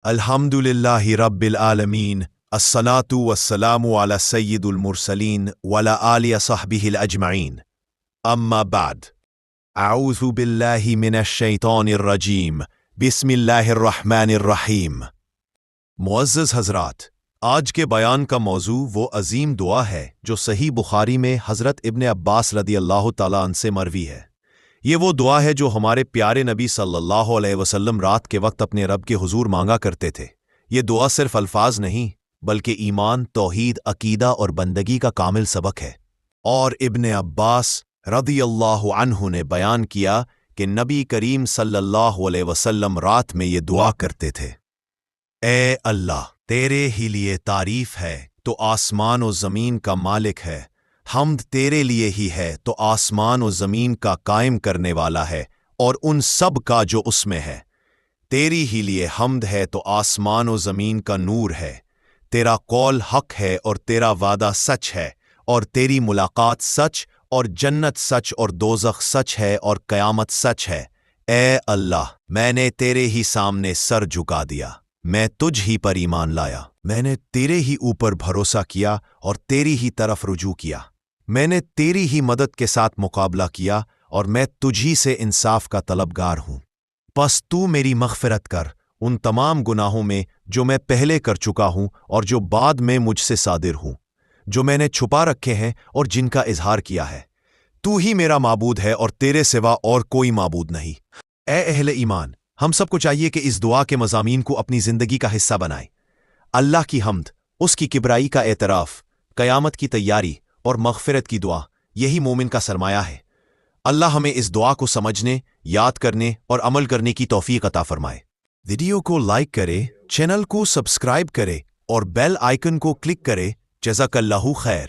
الحمدللہ رب العالمین الصلاۃ والسلام علی سید المرسلین وعلی آلہ صحبہ الاجمعین اما بعد اعوذ باللہ من الشیطان الرجیم بسم اللہ الرحمن الرحیم۔ معزز حضرات، آج کے بیان کا موضوع وہ عظیم دعا ہے جو صحیح بخاری میں حضرت ابن عباس رضی اللہ تعالیٰ عنہ سے مروی ہے۔ یہ وہ دعا ہے جو ہمارے پیارے نبی صلی اللہ علیہ وسلم رات کے وقت اپنے رب کے حضور مانگا کرتے تھے۔ یہ دعا صرف الفاظ نہیں بلکہ ایمان، توحید، عقیدہ اور بندگی کا کامل سبق ہے۔ اور ابن عباس رضی اللہ عنہ نے بیان کیا کہ نبی کریم صلی اللہ علیہ وسلم رات میں یہ دعا کرتے تھے: اے اللہ، تیرے ہی لیے تعریف ہے تو آسمان و زمین کا مالک ہے، حمد تیرے لیے ہی ہے تو آسمان و زمین کا قائم کرنے والا ہے اور ان سب کا جو اس میں ہے۔ تیری ہی لیے حمد ہے تو آسمان و زمین کا نور ہے، تیرا قول حق ہے اور تیرا وعدہ سچ ہے، اور تیری ملاقات سچ، اور جنت سچ، اور دوزخ سچ ہے، اور قیامت سچ ہے۔ اے اللہ، میں نے تیرے ہی سامنے سر جھکا دیا، میں تجھ ہی پر ایمان لایا، میں نے تیرے ہی اوپر بھروسہ کیا اور تیری ہی طرف رجوع کیا، میں نے تیری ہی مدد کے ساتھ مقابلہ کیا اور میں تجھی سے انصاف کا طلبگار ہوں۔ پس تو میری مغفرت کر ان تمام گناہوں میں جو میں پہلے کر چکا ہوں اور جو بعد میں مجھ سے صادر ہوں، جو میں نے چھپا رکھے ہیں اور جن کا اظہار کیا ہے۔ تو ہی میرا معبود ہے اور تیرے سوا اور کوئی معبود نہیں۔ اے اہل ایمان، ہم سب کو چاہیے کہ اس دعا کے مضامین کو اپنی زندگی کا حصہ بنائیں۔ اللہ کی حمد، اس کی کبریائی کا اعتراف، قیامت کی تیاری اور مغفرت کی دعا، یہی مومن کا سرمایہ ہے۔ اللہ ہمیں اس دعا کو سمجھنے، یاد کرنے اور عمل کرنے کی توفیق عطا فرمائے۔ ویڈیو کو لائک کرے، چینل کو سبسکرائب کرے اور بیل آئیکن کو کلک کرے۔ جزاک اللہ خیر۔